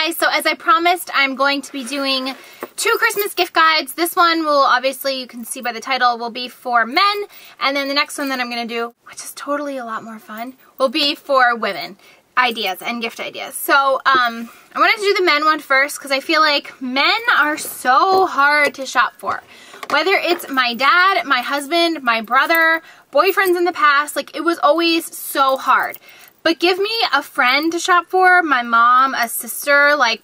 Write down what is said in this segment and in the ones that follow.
guys, so as I promised, I'm going to be doing 2 Christmas gift guides. This one will, obviously, you can see by the title, will be for men, and then the next one that I'm going to do, which is totally a lot more fun, will be for women. Ideas and gift ideas. So, I wanted to do the men one first because I feel like men are so hard to shop for. Whether it's my dad, my husband, my brother, boyfriends in the past, like it was always so hard. But give me a friend to shop for, my mom, a sister, like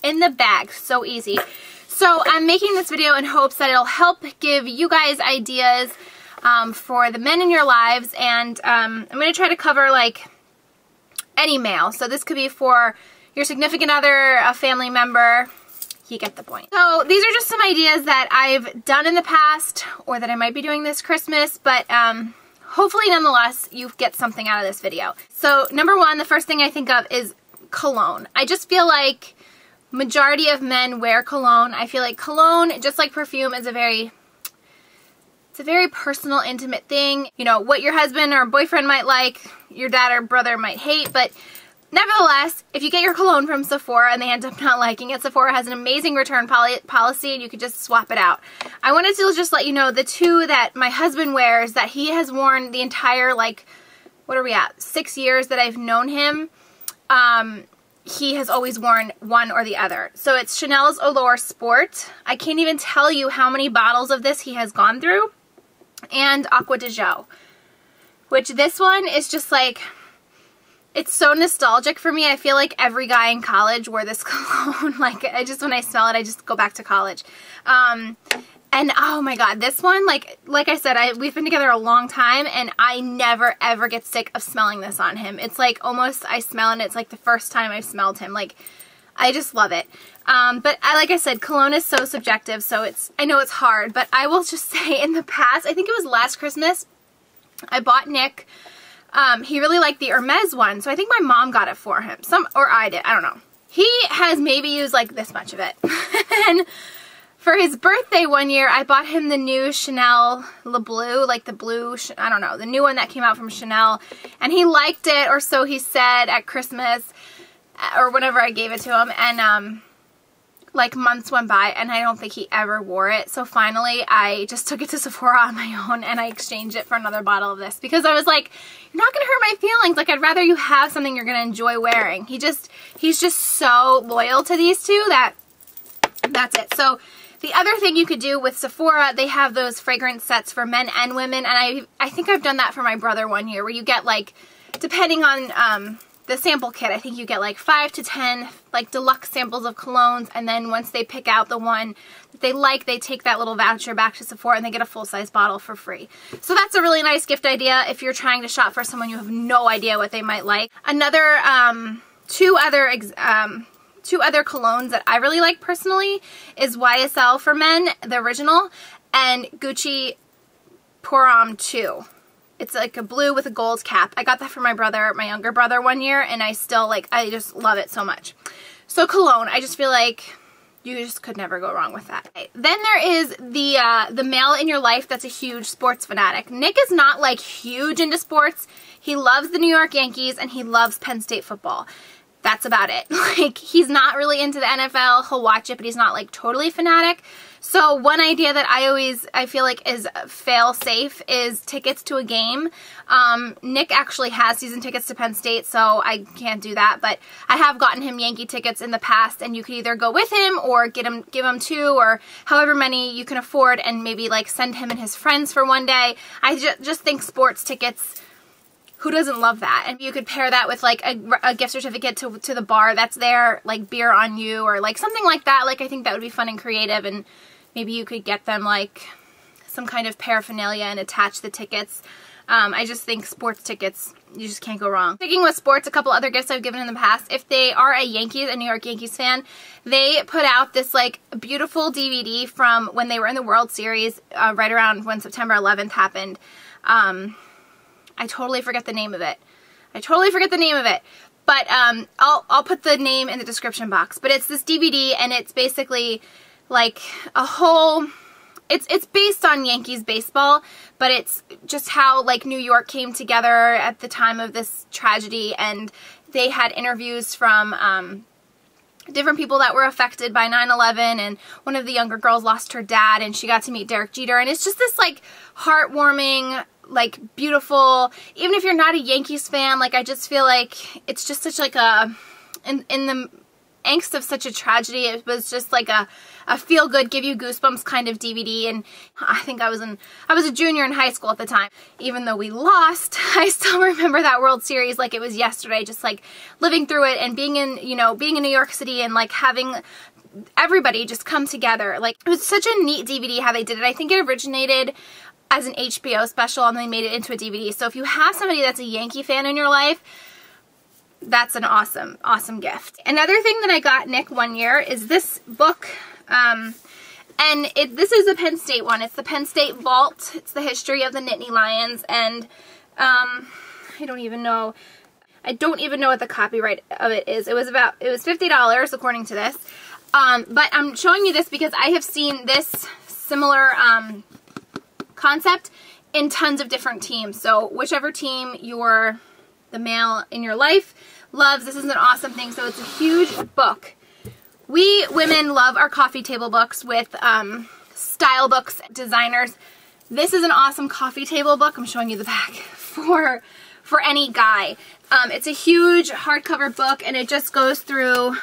in the bag, so easy. So I'm making this video in hopes that it'll help give you guys ideas for the men in your lives, and I'm going to try to cover like any male. So this could be for your significant other, a family member. You get the point. So these are just some ideas that I've done in the past or that I might be doing this Christmas, but hopefully nonetheless you get something out of this video. So number one, the first thing I think of is cologne. I just feel like majority of men wear cologne. I feel like cologne, just like perfume, is it's a very personal, intimate thing. You know, what your husband or boyfriend might like, your dad or brother might hate, but nevertheless, if you get your cologne from Sephora and they end up not liking it, Sephora has an amazing return policy and you could just swap it out. I wanted to just let you know the 2 that my husband wears that he has worn the entire, like, what are we at, 6 years that I've known him. He has always worn one or the other. So it's Chanel's Allure Sport. I can't even tell you how many bottles of this he has gone through. And Aqua de Jo, which this one is just like, it's so nostalgic for me. I feel like every guy in college wore this cologne. Like, when I smell it, I just go back to college. And oh my god, this one, like I said, we've been together a long time, and I never ever get sick of smelling this on him. It's like almost, I smell it, it's like the first time I've smelled him. Like, I just love it. But like I said, cologne is so subjective, so I know it's hard, but I will just say in the past, I think it was last Christmas, I bought Nick, he really liked the Hermes one, so I think my mom got it for him. Or I did, I don't know. He has maybe used like this much of it. And for his birthday one year, I bought him the new Chanel Le Bleu, like the blue, I don't know, the new one that came out from Chanel, and he liked it, or so he said at Christmas, or whenever I gave it to him, and like months went by and I don't think he ever wore it. So finally I just took it to Sephora on my own and I exchanged it for another bottle of this because I was like, you're not gonna hurt my feelings. Like, I'd rather you have something you're gonna enjoy wearing. He's just so loyal to these 2 that's it. So the other thing you could do with Sephora, they have those fragrance sets for men and women, and I think I've done that for my brother one year, where you get, like, depending on the sample kit, I think you get like 5 to 10 like deluxe samples of colognes, and then once they pick out the one that they like, they take that little voucher back to Sephora and they get a full-size bottle for free. So that's a really nice gift idea if you're trying to shop for someone you have no idea what they might like. Another two other colognes that I really like personally is YSL for men, the original, and Gucci Pour Homme 2. It's like a blue with a gold cap. I got that for my brother, my younger brother, one year, and I still, like, I just love it so much. So cologne, I just feel like you just could never go wrong with that. Okay. Then there is the male in your life that's a huge sports fanatic. Nick is not, like, huge into sports. He loves the New York Yankees, and he loves Penn State football. That's about it. Like, he's not really into the NFL. He'll watch it, but he's not, like, totally fanatic. So one idea that I feel like is fail-safe is tickets to a game. Nick actually has season tickets to Penn State, so I can't do that, but I have gotten him Yankee tickets in the past, and you could either go with him or give him 2 or however many you can afford, and maybe like send him and his friends for one day. I just think sports tickets, who doesn't love that? And you could pair that with like a gift certificate to the bar that's there, like beer on you, or like something like that. Like, I think that would be fun and creative, and maybe you could get them like some kind of paraphernalia and attach the tickets. I just think sports tickets, you just can't go wrong. Sticking with sports, a couple other gifts I've given in the past. If they are a New York Yankees fan, they put out this like beautiful DVD from when they were in the World Series, right around when September 11th happened. I totally forget the name of it. But I'll put the name in the description box. But it's this DVD, and it's basically like a whole, it's based on Yankees baseball, but it's just how like New York came together at the time of this tragedy, and they had interviews from different people that were affected by 9/11, and one of the younger girls lost her dad, and she got to meet Derek Jeter, and it's just this like heartwarming, like beautiful, even if you're not a Yankees fan, like I just feel like it's just such like a, in the angst of such a tragedy, it was just like a feel good, give you goosebumps kind of DVD. And I think I was a junior in high school at the time. Even though we lost, I still remember that World Series like it was yesterday, just like living through it and being in, you know, being in New York City and like having everybody just come together. Like it was such a neat DVD how they did it. I think it originated as an HBO special and they made it into a DVD. So if you have somebody that's a Yankee fan in your life, that's an awesome, awesome gift. Another thing that I got Nick one year is this book, and this is a Penn State one. It's the Penn State Vault. It's the history of the Nittany Lions, and I don't even know what the copyright of it is. It was $50 according to this, but I'm showing you this because I have seen this similar concept in tons of different teams. So whichever team the male in your life loves, this is an awesome thing. So it's a huge book. We women love our coffee table books with style books, designers. This is an awesome coffee table book. I'm showing you the back for any guy. It's a huge hardcover book and it just goes through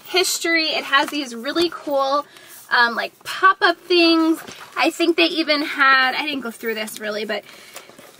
history. It has these really cool like pop-up things. I think they even had, I didn't go through this really, but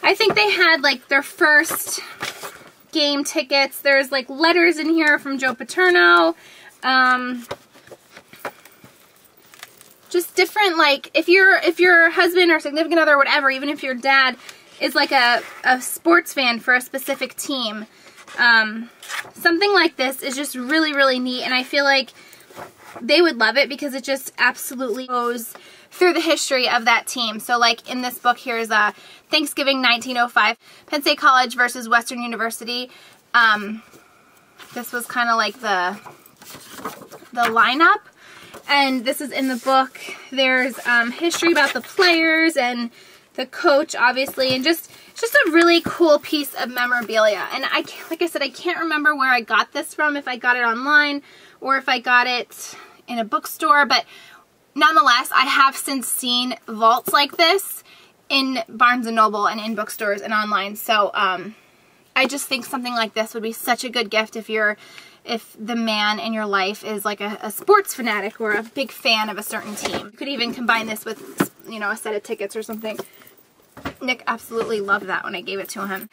I think they had like their first game tickets. There's like letters in here from Joe Paterno. Just different, like if your husband or significant other or whatever, even if your dad is like a sports fan for a specific team, something like this is just really, really neat, and I feel like they would love it because it just absolutely goes through the history of that team. So like in this book, here's Thanksgiving 1905, Penn State College versus Western University. This was kind of like the lineup, and this is in the book. There's history about the players and the coach, obviously, and it's just a really cool piece of memorabilia. And like I said, I can't remember where I got this from, if I got it online or if I got it in a bookstore, but nonetheless, I have since seen vaults like this in Barnes & Noble and in bookstores and online. So I just think something like this would be such a good gift if the man in your life is like a sports fanatic or a big fan of a certain team. You could even combine this with, you know, a set of tickets or something. Nick absolutely loved that when I gave it to him.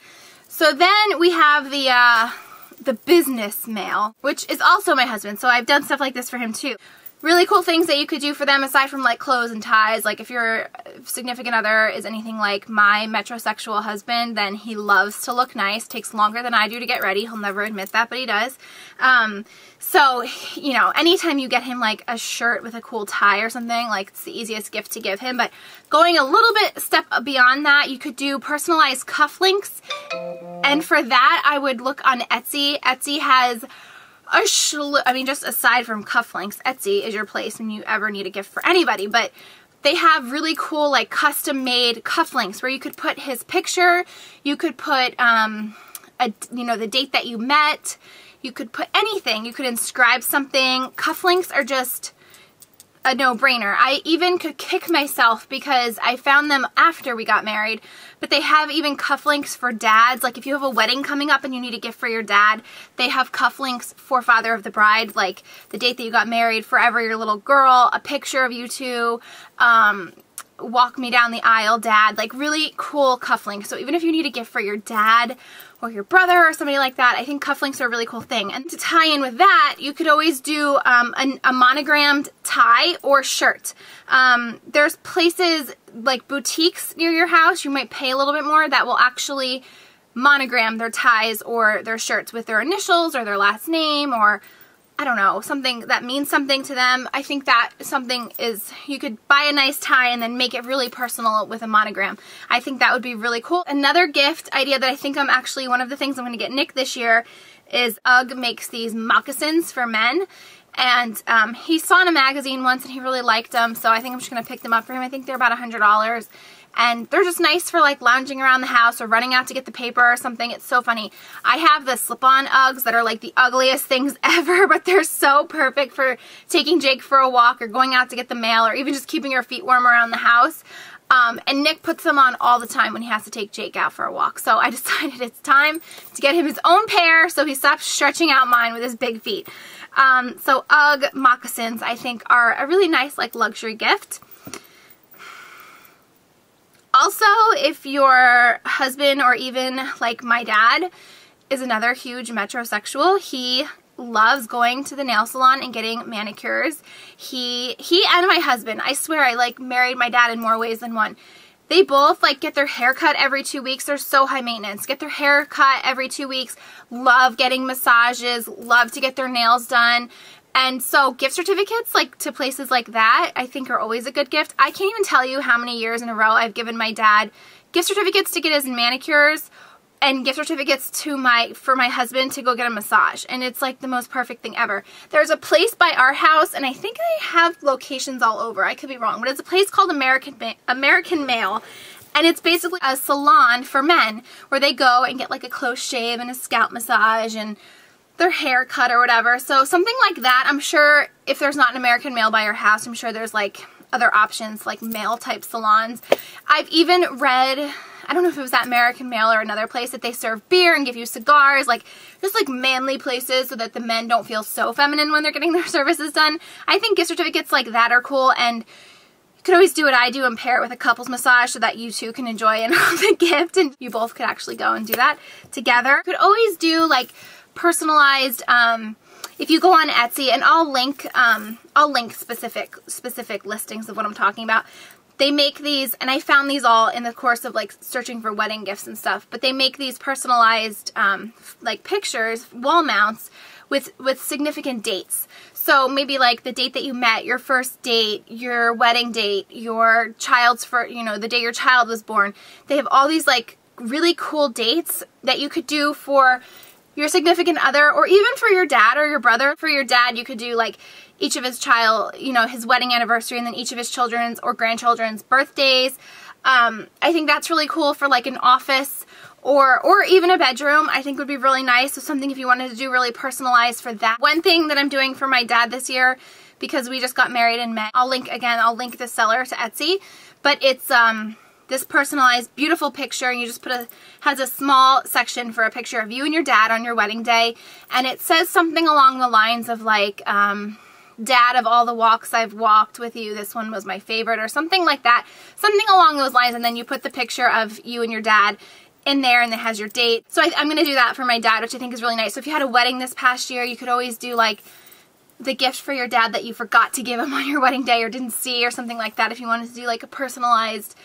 So then we have the business mail, which is also my husband. So I've done stuff like this for him too. Really cool things that you could do for them aside from like clothes and ties. Like if your significant other is anything like my metrosexual husband, then he loves to look nice. Takes longer than I do to get ready. He'll never admit that, but he does. So, you know, anytime you get him like a shirt with a cool tie or something, like it's the easiest gift to give him. But going a little bit step beyond that, you could do personalized cufflinks. And for that, I would look on Etsy. Etsy has I mean, just aside from cufflinks, Etsy is your place when you ever need a gift for anybody, but they have really cool like custom made cufflinks where you could put his picture, you could put you know, the date that you met, you could put anything, you could inscribe something. Cufflinks are just a no-brainer. I even could kick myself because I found them after we got married, but they have even cufflinks for dads. Like if you have a wedding coming up and you need a gift for your dad, they have cufflinks for father of the bride, like the date that you got married, forever your little girl, a picture of you two, walk me down the aisle, dad, like really cool cufflinks. So even if you need a gift for your dad or your brother or somebody like that, I think cufflinks are a really cool thing. And to tie in with that, you could always do a monogrammed tie or shirt. There's places like boutiques near your house, you might pay a little bit more, that will actually monogram their ties or their shirts with their initials or their last name, or I don't know, something that means something to them. I think that something is, you could buy a nice tie and then make it really personal with a monogram. I think that would be really cool. Another gift idea that I think I'm actually, one of the things I'm going to get Nick this year is UGG makes these moccasins for men. And he saw in a magazine once and he really liked them, so I think I'm just going to pick them up for him. I think they're about $100. and they're just nice for like lounging around the house or running out to get the paper or something. It's so funny. I have the slip-on Uggs that are like the ugliest things ever, but they're so perfect for taking Jake for a walk or going out to get the mail or even just keeping your feet warm around the house. And Nick puts them on all the time when he has to take Jake out for a walk. So I decided it's time to get him his own pair so he stops stretching out mine with his big feet. So Ugg moccasins, I think, are a really nice like luxury gift. Also, if your husband or even like my dad is another huge metrosexual, he loves going to the nail salon and getting manicures. He and my husband, I swear I like married my dad in more ways than one. They both like get their hair cut every 2 weeks. They're so high maintenance. Get their hair cut every 2 weeks. Love getting massages. Love to get their nails done. And so gift certificates like to places like that I think are always a good gift. I can't even tell you how many years in a row I've given my dad gift certificates to get his manicures and gift certificates for my husband to go get a massage. And it's like the most perfect thing ever. There's a place by our house, and I think they have locations all over. I could be wrong, but it's a place called American Male. And it's basically a salon for men where they go and get like a close shave and a scalp massage and their hair cut or whatever. So something like that. I'm sure if there's not an American Male by your house, I'm sure there's like other options like male type salons. I've even read, I don't know if it was that American Male or another place, that they serve beer and give you cigars, like just like manly places so that the men don't feel so feminine when they're getting their services done. I think gift certificates like that are cool, and you could always do what I do and pair it with a couples massage so that you two can enjoy the gift and you both could actually go and do that together. You could always do like personalized, if you go on Etsy, and I'll link specific listings of what I'm talking about. They make these, and I found these all in the course of like searching for wedding gifts and stuff, but they make these personalized like pictures, wall mounts with significant dates. So maybe like the date that you met, your first date, your wedding date, your child's the day your child was born. They have all these like really cool dates that you could do for your significant other, or even for your dad or your brother. For your dad, you could do like each of his his wedding anniversary, and then each of his children's or grandchildren's birthdays. I think that's really cool for like an office or even a bedroom. I think would be really nice. So something if you wanted to do really personalized for that. One thing that I'm doing for my dad this year, because we just got married in May, I'll link the seller to Etsy, but it's this personalized, beautiful picture, and you just has a small section for a picture of you and your dad on your wedding day, and it says something along the lines of like, Dad, of all the walks I've walked with you, this one was my favorite, or something like that, something along those lines, and then you put the picture of you and your dad in there, and it has your date. So I'm going to do that for my dad, which I think is really nice. So if you had a wedding this past year, you could always do like the gift for your dad that you forgot to give him on your wedding day or didn't see, or something like that. If you wanted to do like a personalized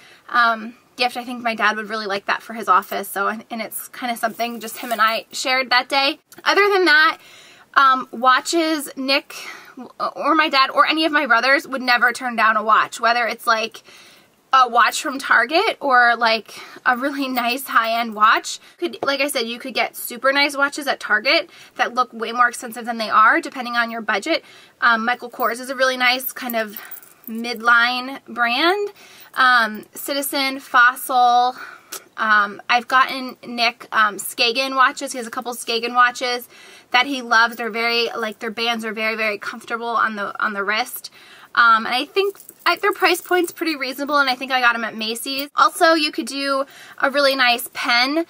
gift, I think my dad would really like that for his office. So, and it's kind of something just him and I shared that day. Other than that, watches, Nick or my dad or any of my brothers would never turn down a watch, whether it's like a watch from Target or like a really nice high-end watch. Like I said, you could get super nice watches at Target that look way more expensive than they are depending on your budget. Michael Kors is a really nice kind of midline brand. Citizen, Fossil. I've gotten Nick Skagen watches. He has a couple Skagen watches that he loves. They're very, like, their bands are very, very comfortable on the wrist. And I think their price point's pretty reasonable, and I think I got them at Macy's. Also, you could do a really nice pen.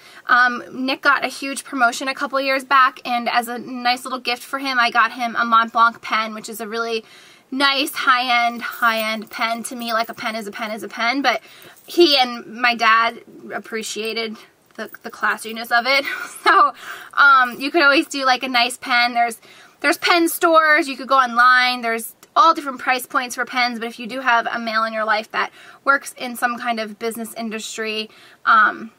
Nick got a huge promotion a couple years back, and as a nice little gift for him, I got him a Mont Blanc pen, which is a really nice high-end pen. To me, like, a pen is a pen is a pen, but he and my dad appreciated the classiness of it. So you could always do like a nice pen. There's pen stores. You could go online. There's all different price points for pens, but if you do have a male in your life that works in some kind of business industry, a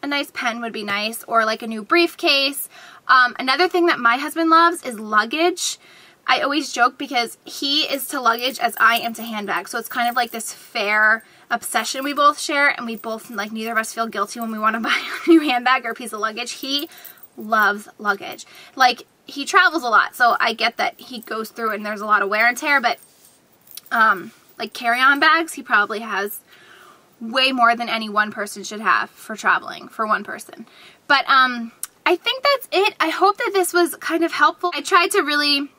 nice pen would be nice, or like a new briefcase. Another thing that my husband loves is luggage. I always joke because he is to luggage as I am to handbags, so it's kind of like this fair obsession we both share, and we both, like, neither of us feel guilty when we want to buy a new handbag or a piece of luggage. He loves luggage. Like, he travels a lot, so I get that he goes through and there's a lot of wear and tear, but like carry-on bags, he probably has way more than any one person should have for traveling for one person. But I think that's it. I hope that this was kind of helpful. I tried to really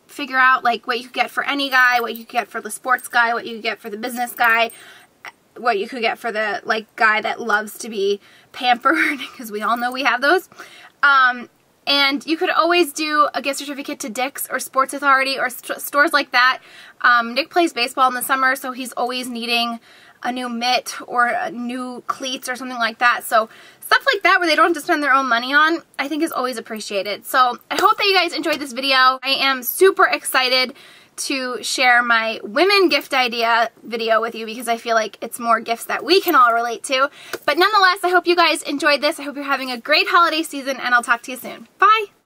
figure out like what you could get for any guy, what you could get for the sports guy, what you could get for the business guy, what you could get for the like guy that loves to be pampered, because we all know we have those. And you could always do a gift certificate to Dick's or Sports Authority or stores like that. Nick plays baseball in the summer, so he's always needing a new mitt or a new cleats or something like that. So stuff like that where they don't have to spend their own money on, I think is always appreciated. So I hope that you guys enjoyed this video. I am super excited to share my women gift idea video with you because I feel like it's more gifts that we can all relate to. But nonetheless, I hope you guys enjoyed this. I hope you're having a great holiday season, and I'll talk to you soon. Bye!